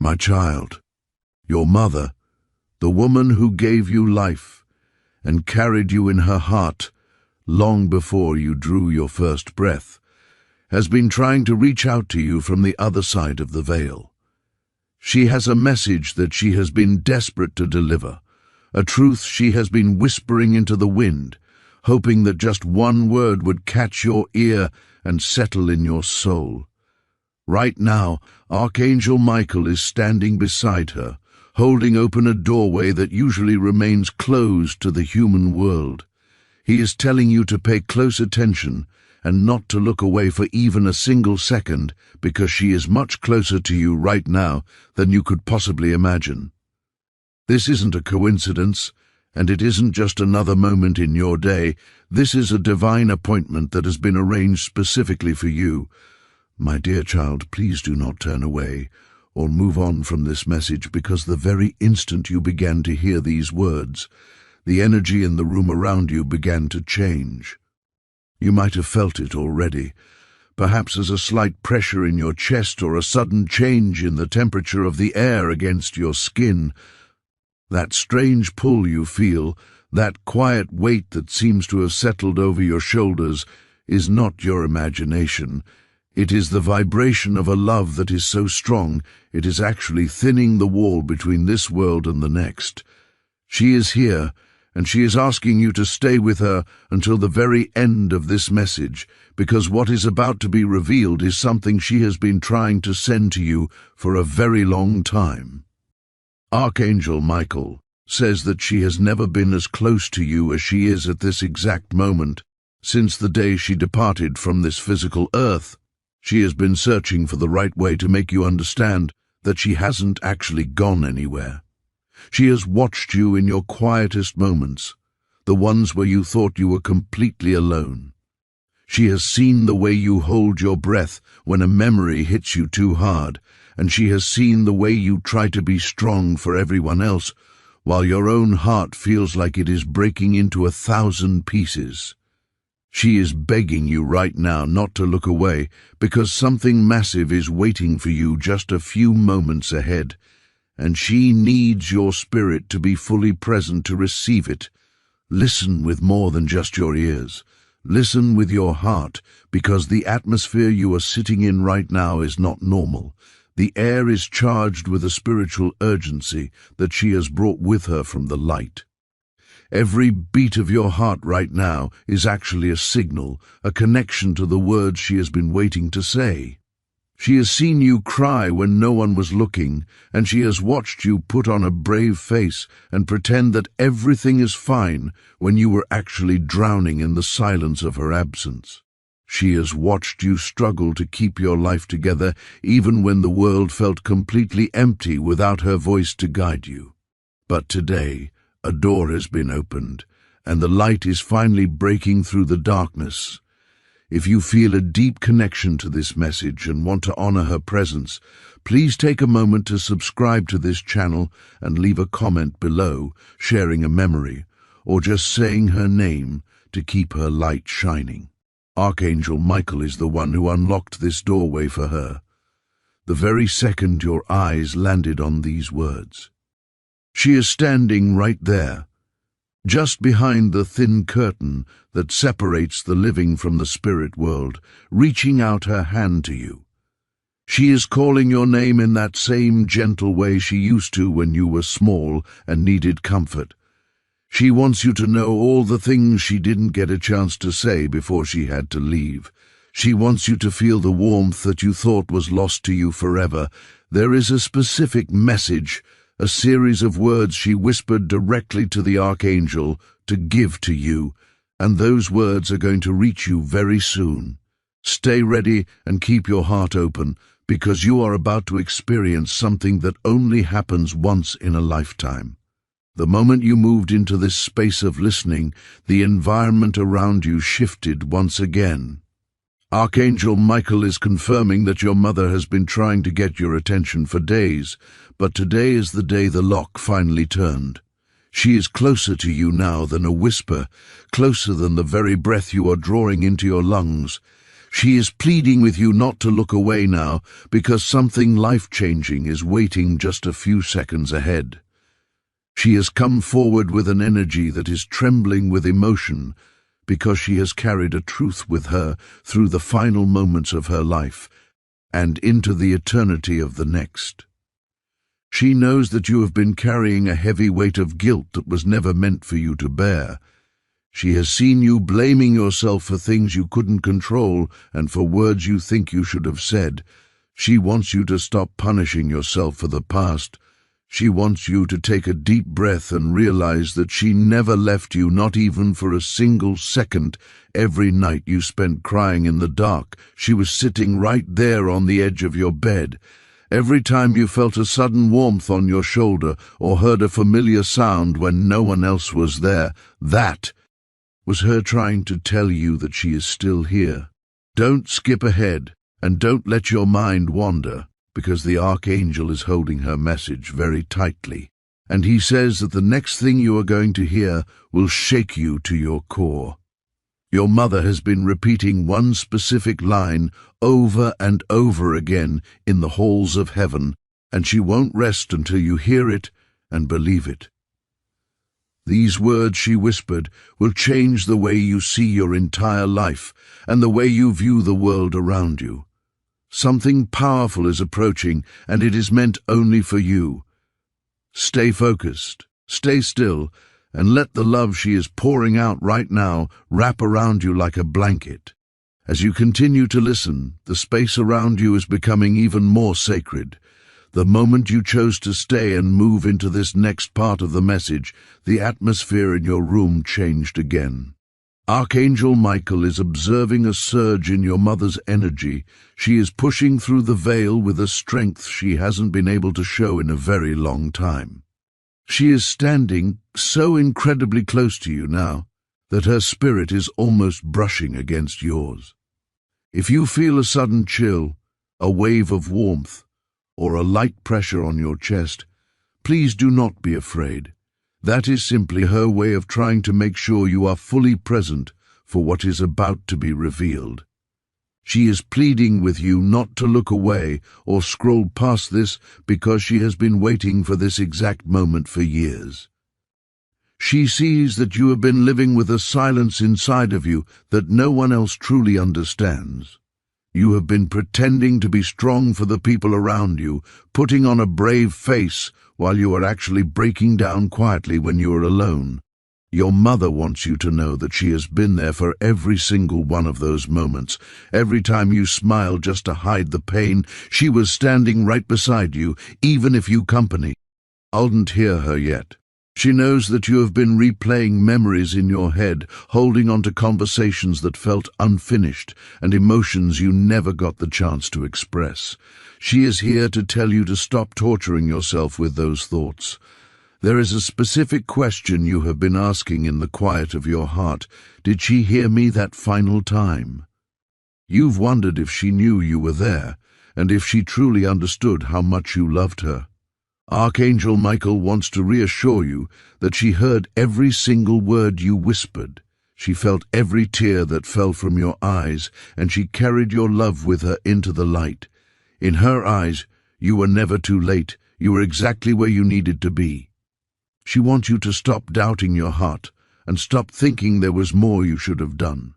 My child, your mother, the woman who gave you life and carried you in her heart long before you drew your first breath, has been trying to reach out to you from the other side of the veil. She has a message that she has been desperate to deliver, a truth she has been whispering into the wind, hoping that just one word would catch your ear and settle in your soul. Right now, Archangel Michael is standing beside her, holding open a doorway that usually remains closed to the human world. He is telling you to pay close attention and not to look away for even a single second, because she is much closer to you right now than you could possibly imagine. This isn't a coincidence, and it isn't just another moment in your day. This is a divine appointment that has been arranged specifically for you. My dear child, please do not turn away or move on from this message, because the very instant you began to hear these words, the energy in the room around you began to change. You might have felt it already, perhaps as a slight pressure in your chest or a sudden change in the temperature of the air against your skin. That strange pull you feel, that quiet weight that seems to have settled over your shoulders, is not your imagination. It is the vibration of a love that is so strong it is actually thinning the wall between this world and the next. She is here, and she is asking you to stay with her until the very end of this message, because what is about to be revealed is something she has been trying to send to you for a very long time. Archangel Michael says that she has never been as close to you as she is at this exact moment, since the day she departed from this physical earth. She has been searching for the right way to make you understand that she hasn't actually gone anywhere. She has watched you in your quietest moments, the ones where you thought you were completely alone. She has seen the way you hold your breath when a memory hits you too hard, and she has seen the way you try to be strong for everyone else, while your own heart feels like it is breaking into 1,000 pieces. She is begging you right now not to look away, because something massive is waiting for you just a few moments ahead, and she needs your spirit to be fully present to receive it. Listen with more than just your ears. Listen with your heart, because the atmosphere you are sitting in right now is not normal. The air is charged with a spiritual urgency that she has brought with her from the light. Every beat of your heart right now is actually a signal, a connection to the words she has been waiting to say. She has seen you cry when no one was looking, and she has watched you put on a brave face and pretend that everything is fine when you were actually drowning in the silence of her absence. She has watched you struggle to keep your life together even when the world felt completely empty without her voice to guide you. But today, a door has been opened, and the light is finally breaking through the darkness. If you feel a deep connection to this message and want to honor her presence, please take a moment to subscribe to this channel and leave a comment below, sharing a memory, or just saying her name to keep her light shining. Archangel Michael is the one who unlocked this doorway for her, the very second your eyes landed on these words. She is standing right there, just behind the thin curtain that separates the living from the spirit world, reaching out her hand to you. She is calling your name in that same gentle way she used to when you were small and needed comfort. She wants you to know all the things she didn't get a chance to say before she had to leave. She wants you to feel the warmth that you thought was lost to you forever. There is a specific message, a series of words she whispered directly to the Archangel to give to you, and those words are going to reach you very soon. Stay ready and keep your heart open, because you are about to experience something that only happens once in a lifetime. The moment you moved into this space of listening, the environment around you shifted once again. Archangel Michael is confirming that your mother has been trying to get your attention for days, but today is the day the lock finally turned. She is closer to you now than a whisper, closer than the very breath you are drawing into your lungs. She is pleading with you not to look away now, because something life-changing is waiting just a few seconds ahead. She has come forward with an energy that is trembling with emotion, because she has carried a truth with her through the final moments of her life and into the eternity of the next. She knows that you have been carrying a heavy weight of guilt that was never meant for you to bear. She has seen you blaming yourself for things you couldn't control and for words you think you should have said. She wants you to stop punishing yourself for the past. She wants you to take a deep breath and realize that she never left you, not even for a single second. Every night you spent crying in the dark, she was sitting right there on the edge of your bed. Every time you felt a sudden warmth on your shoulder or heard a familiar sound when no one else was there, that was her trying to tell you that she is still here. Don't skip ahead, and don't let your mind wander, because the Archangel is holding her message very tightly, and he says that the next thing you are going to hear will shake you to your core. Your mother has been repeating one specific line over and over again in the halls of heaven, and she won't rest until you hear it and believe it. These words she whispered will change the way you see your entire life and the way you view the world around you. Something powerful is approaching, and it is meant only for you. Stay focused, stay still, and let the love she is pouring out right now wrap around you like a blanket. As you continue to listen, the space around you is becoming even more sacred. The moment you chose to stay and move into this next part of the message, the atmosphere in your room changed again. Archangel Michael is observing a surge in your mother's energy. She is pushing through the veil with a strength she hasn't been able to show in a very long time. She is standing so incredibly close to you now that her spirit is almost brushing against yours. If you feel a sudden chill, a wave of warmth, or a light pressure on your chest, please do not be afraid. That is simply her way of trying to make sure you are fully present for what is about to be revealed. She is pleading with you not to look away or scroll past this, because she has been waiting for this exact moment for years. She sees that you have been living with a silence inside of you that no one else truly understands. You have been pretending to be strong for the people around you, putting on a brave face while you are actually breaking down quietly when you are alone. Your mother wants you to know that she has been there for every single one of those moments. Every time you smiled just to hide the pain, she was standing right beside you, even if you company couldn't hear her yet. She knows that you have been replaying memories in your head, holding on to conversations that felt unfinished and emotions you never got the chance to express. She is here to tell you to stop torturing yourself with those thoughts. There is a specific question you have been asking in the quiet of your heart. Did she hear me that final time? You've wondered if she knew you were there, and if she truly understood how much you loved her. Archangel Michael wants to reassure you that she heard every single word you whispered. She felt every tear that fell from your eyes, and she carried your love with her into the light. In her eyes, you were never too late. You were exactly where you needed to be. She wants you to stop doubting your heart and stop thinking there was more you should have done.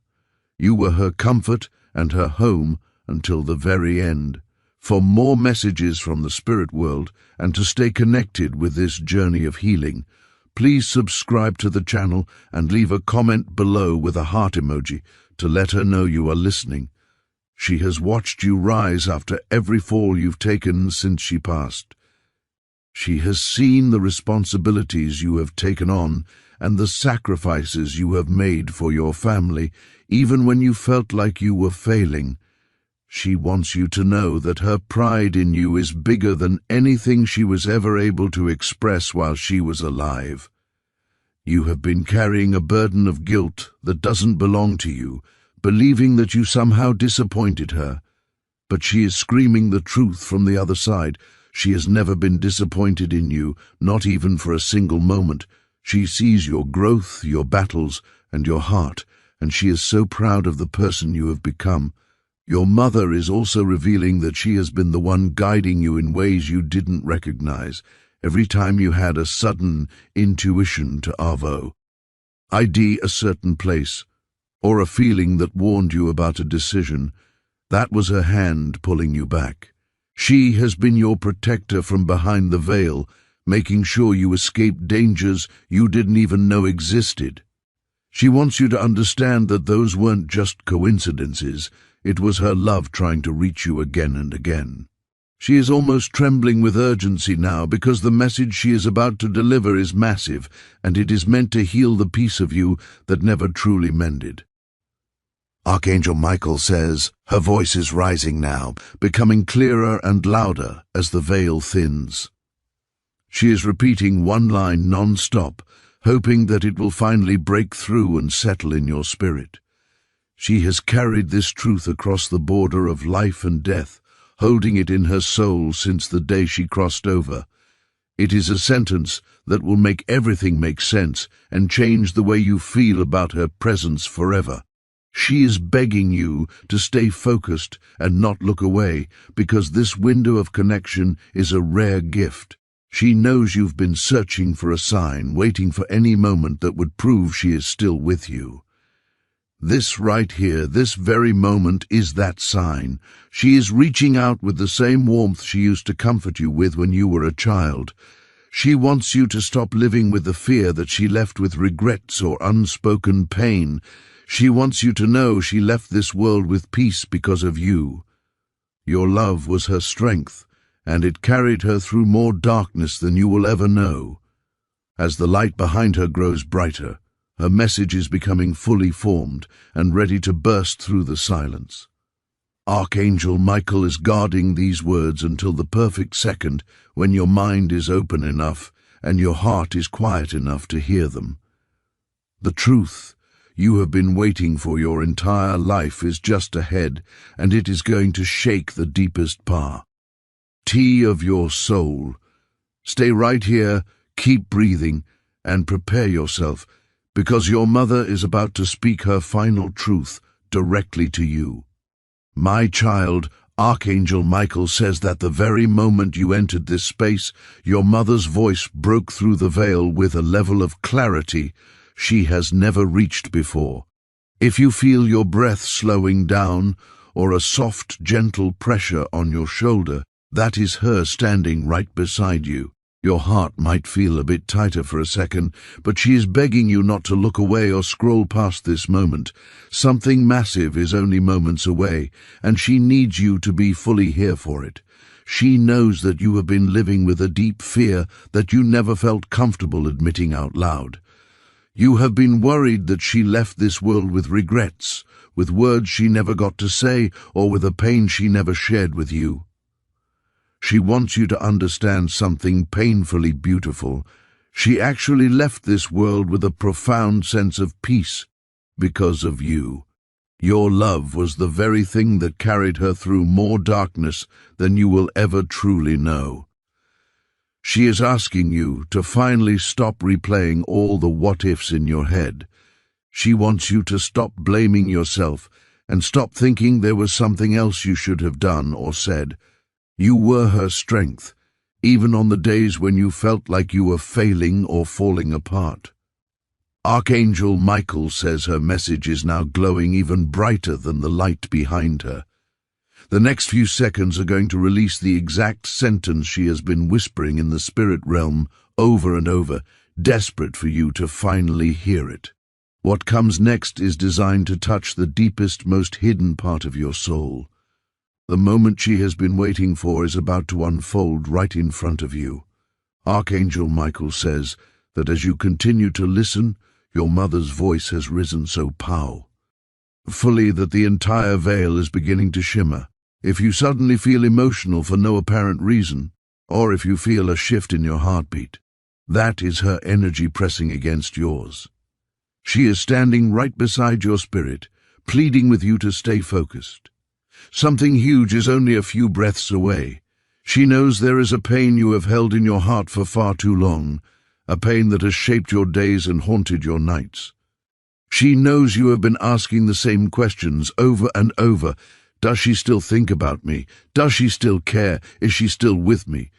You were her comfort and her home until the very end. For more messages from the spirit world and to stay connected with this journey of healing, please subscribe to the channel and leave a comment below with a heart emoji to let her know you are listening. She has watched you rise after every fall you've taken since she passed. She has seen the responsibilities you have taken on and the sacrifices you have made for your family, even when you felt like you were failing. She wants you to know that her pride in you is bigger than anything she was ever able to express while she was alive. You have been carrying a burden of guilt that doesn't belong to you, believing that you somehow disappointed her. But she is screaming the truth from the other side. She has never been disappointed in you, not even for a single moment. She sees your growth, your battles, and your heart, and she is so proud of the person you have become. Your mother is also revealing that she has been the one guiding you in ways you didn't recognize every time you had a sudden intuition to ID a certain place, or a feeling that warned you about a decision. That was her hand pulling you back. She has been your protector from behind the veil, making sure you escaped dangers you didn't even know existed. She wants you to understand that those weren't just coincidences. It was her love trying to reach you again and again. She is almost trembling with urgency now because the message she is about to deliver is massive, and it is meant to heal the piece of you that never truly mended. Archangel Michael says, her voice is rising now, becoming clearer and louder as the veil thins. She is repeating one line non-stop, hoping that it will finally break through and settle in your spirit. She has carried this truth across the border of life and death, holding it in her soul since the day she crossed over. It is a sentence that will make everything make sense and change the way you feel about her presence forever. She is begging you to stay focused and not look away, because this window of connection is a rare gift. She knows you've been searching for a sign, waiting for any moment that would prove she is still with you. This right here, this very moment, is that sign. She is reaching out with the same warmth she used to comfort you with when you were a child. She wants you to stop living with the fear that she left with regrets or unspoken pain. She wants you to know she left this world with peace because of you. Your love was her strength, and it carried her through more darkness than you will ever know. As the light behind her grows brighter, her message is becoming fully formed and ready to burst through the silence. Archangel Michael is guarding these words until the perfect second when your mind is open enough and your heart is quiet enough to hear them. The truth you have been waiting for your entire life is just ahead, and it is going to shake the deepest part of your soul. Stay right here, keep breathing, and prepare yourself, because your mother is about to speak her final truth directly to you. My child, Archangel Michael says that the very moment you entered this space, your mother's voice broke through the veil with a level of clarity she has never reached before. If you feel your breath slowing down or a soft, gentle pressure on your shoulder, that is her standing right beside you. Your heart might feel a bit tighter for a second, but she is begging you not to look away or scroll past this moment. Something massive is only moments away, and she needs you to be fully here for it. She knows that you have been living with a deep fear that you never felt comfortable admitting out loud. You have been worried that she left this world with regrets, with words she never got to say, or with a pain she never shared with you. She wants you to understand something painfully beautiful. She actually left this world with a profound sense of peace because of you. Your love was the very thing that carried her through more darkness than you will ever truly know. She is asking you to finally stop replaying all the what-ifs in your head. She wants you to stop blaming yourself and stop thinking there was something else you should have done or said. You were her strength, even on the days when you felt like you were failing or falling apart. Archangel Michael says her message is now glowing even brighter than the light behind her. The next few seconds are going to release the exact sentence she has been whispering in the spirit realm over and over, desperate for you to finally hear it. What comes next is designed to touch the deepest, most hidden part of your soul. The moment she has been waiting for is about to unfold right in front of you. Archangel Michael says that as you continue to listen, your mother's voice has risen so powerfully that the entire veil is beginning to shimmer. If you suddenly feel emotional for no apparent reason, or if you feel a shift in your heartbeat, that is her energy pressing against yours. She is standing right beside your spirit, pleading with you to stay focused. Something huge is only a few breaths away. She knows there is a pain you have held in your heart for far too long, a pain that has shaped your days and haunted your nights. She knows you have been asking the same questions over and over, Does she still think about me? Does she still care? Is she still with me?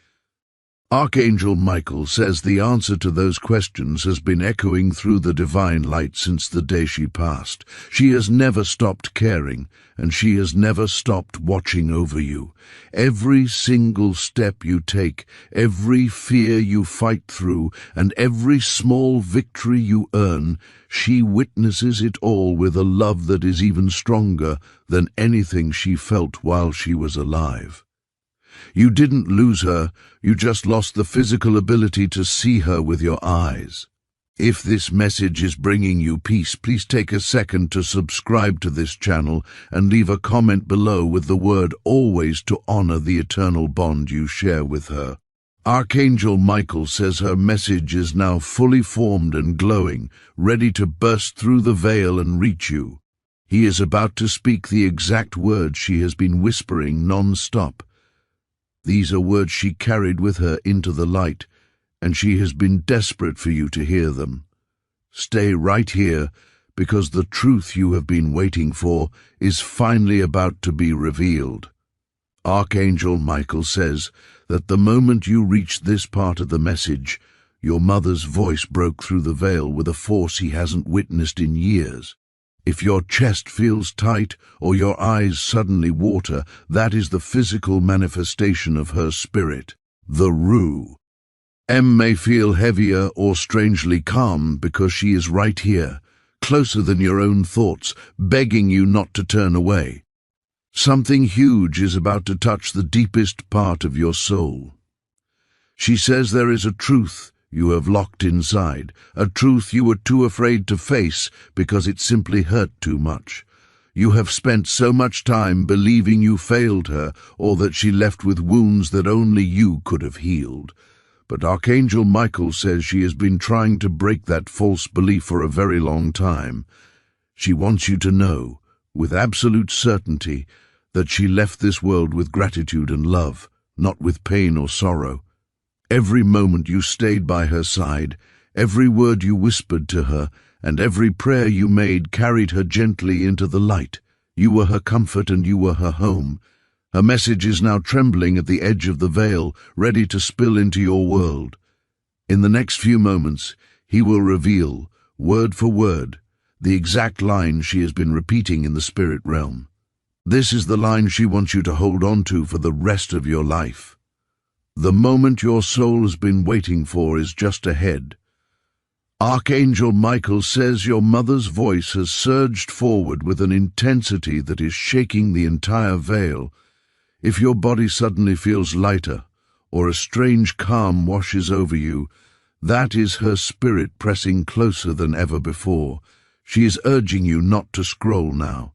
Archangel Michael says the answer to those questions has been echoing through the divine light since the day she passed. She has never stopped caring, and she has never stopped watching over you. Every single step you take, every fear you fight through, and every small victory you earn, she witnesses it all with a love that is even stronger than anything she felt while she was alive. You didn't lose her, you just lost the physical ability to see her with your eyes. If this message is bringing you peace, please take a second to subscribe to this channel and leave a comment below with the word always to honor the eternal bond you share with her. Archangel Michael says her message is now fully formed and glowing, ready to burst through the veil and reach you. He is about to speak the exact words she has been whispering non-stop. These are words she carried with her into the light, and she has been desperate for you to hear them. Stay right here, because the truth you have been waiting for is finally about to be revealed. Archangel Michael says that the moment you reached this part of the message, your mother's voice broke through the veil with a force he hasn't witnessed in years. If your chest feels tight or your eyes suddenly water, that is the physical manifestation of her spirit, the Ru. M may feel heavier or strangely calm because she is right here, closer than your own thoughts, begging you not to turn away. Something huge is about to touch the deepest part of your soul. She says there is a truth you have locked inside, a truth you were too afraid to face because it simply hurt too much. You have spent so much time believing you failed her or that she left with wounds that only you could have healed. But Archangel Michael says she has been trying to break that false belief for a very long time. She wants you to know, with absolute certainty, that she left this world with gratitude and love, not with pain or sorrow. Every moment you stayed by her side, every word you whispered to her, and every prayer you made carried her gently into the light. You were her comfort and you were her home. Her message is now trembling at the edge of the veil, ready to spill into your world. In the next few moments, he will reveal, word for word, the exact line she has been repeating in the spirit realm. This is the line she wants you to hold on to for the rest of your life. The moment your soul has been waiting for is just ahead. Archangel Michael says your mother's voice has surged forward with an intensity that is shaking the entire veil. If your body suddenly feels lighter, or a strange calm washes over you, that is her spirit pressing closer than ever before. She is urging you not to scroll now.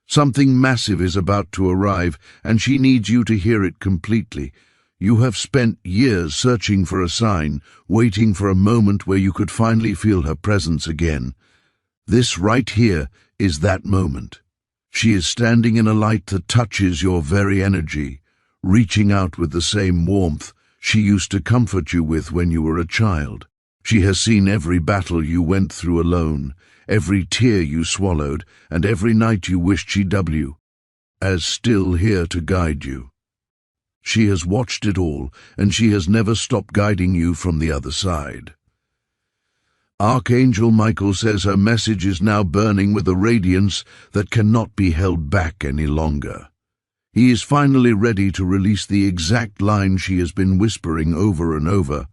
Something massive is about to arrive, and she needs you to hear it completely. You have spent years searching for a sign, waiting for a moment where you could finally feel her presence again. This right here is that moment. She is standing in a light that touches your very energy, reaching out with the same warmth she used to comfort you with when you were a child. She has seen every battle you went through alone, every tear you swallowed, and every night you wished she'd as still here to guide you. She has watched it all, and she has never stopped guiding you from the other side. Archangel Michael says her message is now burning with a radiance that cannot be held back any longer. He is finally ready to release the exact line she has been whispering over and over,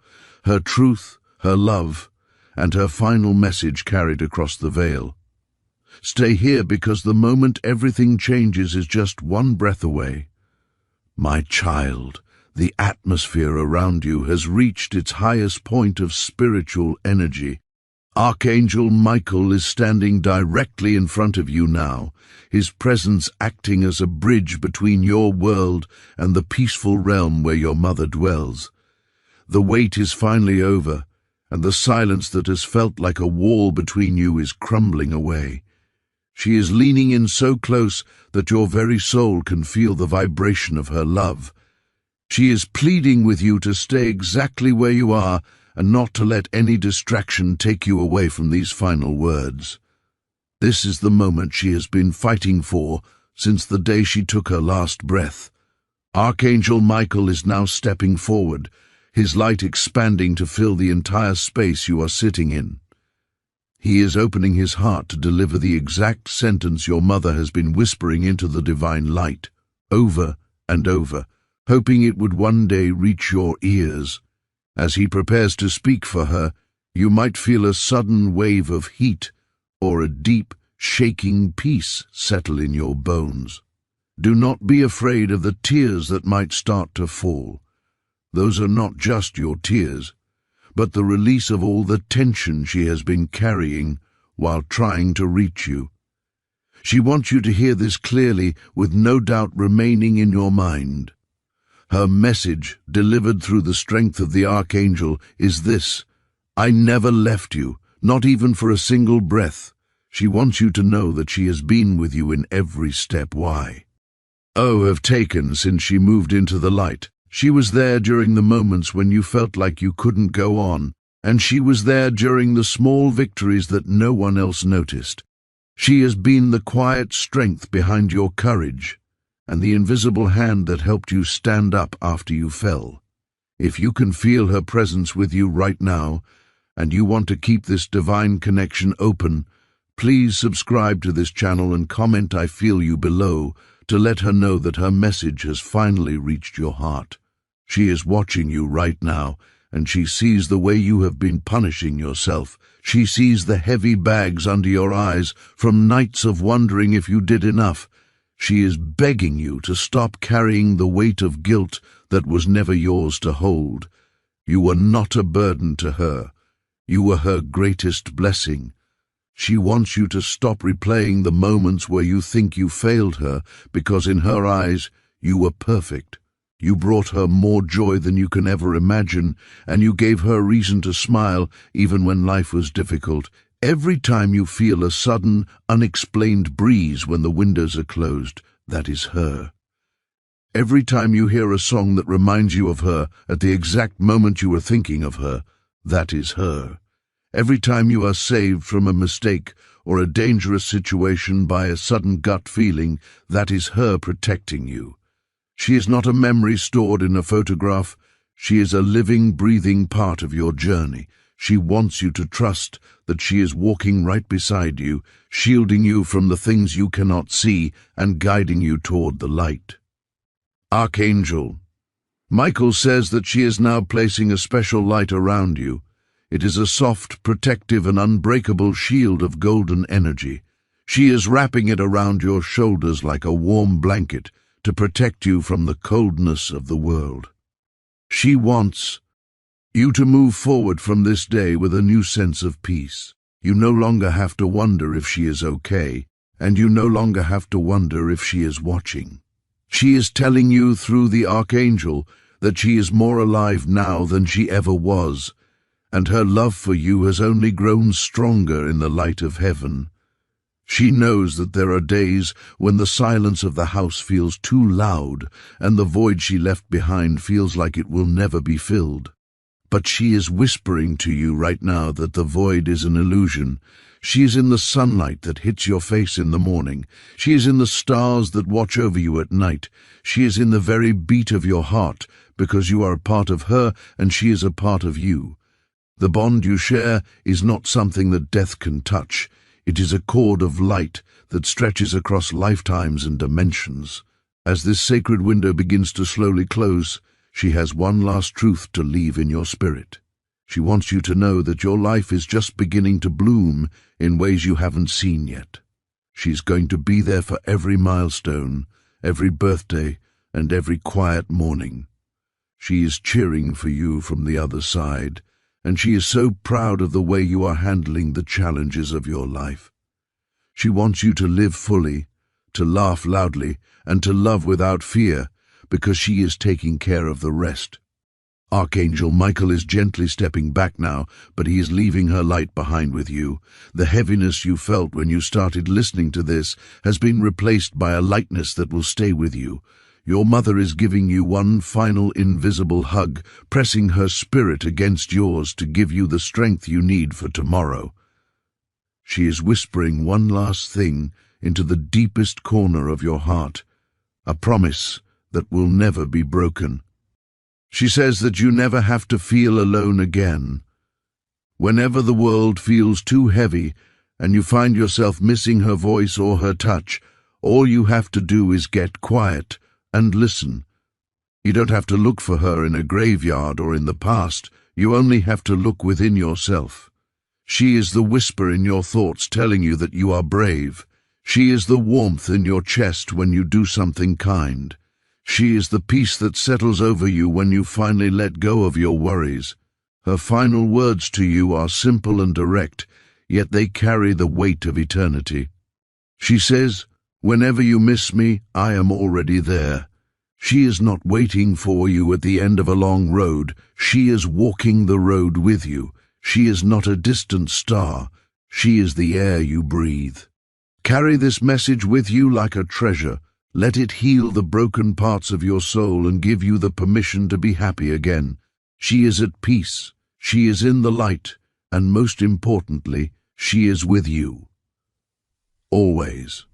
her truth, her love, and her final message carried across the veil. Stay here because the moment everything changes is just one breath away. My child, the atmosphere around you has reached its highest point of spiritual energy. Archangel Michael is standing directly in front of you now, his presence acting as a bridge between your world and the peaceful realm where your mother dwells. The wait is finally over, and the silence that has felt like a wall between you is crumbling away. She is leaning in so close that your very soul can feel the vibration of her love. She is pleading with you to stay exactly where you are and not to let any distraction take you away from these final words. This is the moment she has been fighting for since the day she took her last breath. Archangel Michael is now stepping forward, his light expanding to fill the entire space you are sitting in. He is opening his heart to deliver the exact sentence your mother has been whispering into the divine light, over and over, hoping it would one day reach your ears. As he prepares to speak for her, you might feel a sudden wave of heat or a deep, shaking peace settle in your bones. Do not be afraid of the tears that might start to fall. Those are not just your tears, but the release of all the tension she has been carrying while trying to reach you. She wants you to hear this clearly, with no doubt remaining in your mind. Her message, delivered through the strength of the Archangel, is this: I never left you, not even for a single breath. She wants you to know that she has been with you in every step. Why? Have taken since she moved into the light. She was there during the moments when you felt like you couldn't go on, and she was there during the small victories that no one else noticed. She has been the quiet strength behind your courage, and the invisible hand that helped you stand up after you fell. If you can feel her presence with you right now, and you want to keep this divine connection open, please subscribe to this channel and comment "I feel you" below to let her know that her message has finally reached your heart. She is watching you right now, and she sees the way you have been punishing yourself. She sees the heavy bags under your eyes from nights of wondering if you did enough. She is begging you to stop carrying the weight of guilt that was never yours to hold. You were not a burden to her. You were her greatest blessing. She wants you to stop replaying the moments where you think you failed her, because in her eyes you were perfect. You brought her more joy than you can ever imagine, and you gave her reason to smile even when life was difficult. Every time you feel a sudden, unexplained breeze when the windows are closed, that is her. Every time you hear a song that reminds you of her at the exact moment you were thinking of her, that is her. Every time you are saved from a mistake or a dangerous situation by a sudden gut feeling, that is her protecting you. She is not a memory stored in a photograph. She is a living, breathing part of your journey. She wants you to trust that she is walking right beside you, shielding you from the things you cannot see and guiding you toward the light. Archangel Michael says that she is now placing a special light around you. It is a soft, protective, and unbreakable shield of golden energy. She is wrapping it around your shoulders like a warm blanket to protect you from the coldness of the world. She wants you to move forward from this day with a new sense of peace. You no longer have to wonder if she is okay, and you no longer have to wonder if she is watching. She is telling you through the Archangel that she is more alive now than she ever was, and her love for you has only grown stronger in the light of heaven. She knows that there are days when the silence of the house feels too loud and the void she left behind feels like it will never be filled. But she is whispering to you right now that the void is an illusion. She is in the sunlight that hits your face in the morning. She is in the stars that watch over you at night. She is in the very beat of your heart, because you are a part of her and she is a part of you. The bond you share is not something that death can touch. It is a cord of light that stretches across lifetimes and dimensions. As this sacred window begins to slowly close, she has one last truth to leave in your spirit. She wants you to know that your life is just beginning to bloom in ways you haven't seen yet. She's going to be there for every milestone, every birthday, and every quiet morning. She is cheering for you from the other side, and she is so proud of the way you are handling the challenges of your life. She wants you to live fully, to laugh loudly, and to love without fear, because she is taking care of the rest. Archangel Michael is gently stepping back now, but he is leaving her light behind with you. The heaviness you felt when you started listening to this has been replaced by a lightness that will stay with you. Your mother is giving you one final invisible hug, pressing her spirit against yours to give you the strength you need for tomorrow. She is whispering one last thing into the deepest corner of your heart, a promise that will never be broken. She says that you never have to feel alone again. Whenever the world feels too heavy and you find yourself missing her voice or her touch, all you have to do is get quiet and listen. You don't have to look for her in a graveyard or in the past. You only have to look within yourself. She is the whisper in your thoughts telling you that you are brave. She is the warmth in your chest when you do something kind. She is the peace that settles over you when you finally let go of your worries. Her final words to you are simple and direct, yet they carry the weight of eternity. She says, "Whenever you miss me, I am already there." She is not waiting for you at the end of a long road. She is walking the road with you. She is not a distant star. She is the air you breathe. Carry this message with you like a treasure. Let it heal the broken parts of your soul and give you the permission to be happy again. She is at peace. She is in the light. And most importantly, she is with you. Always.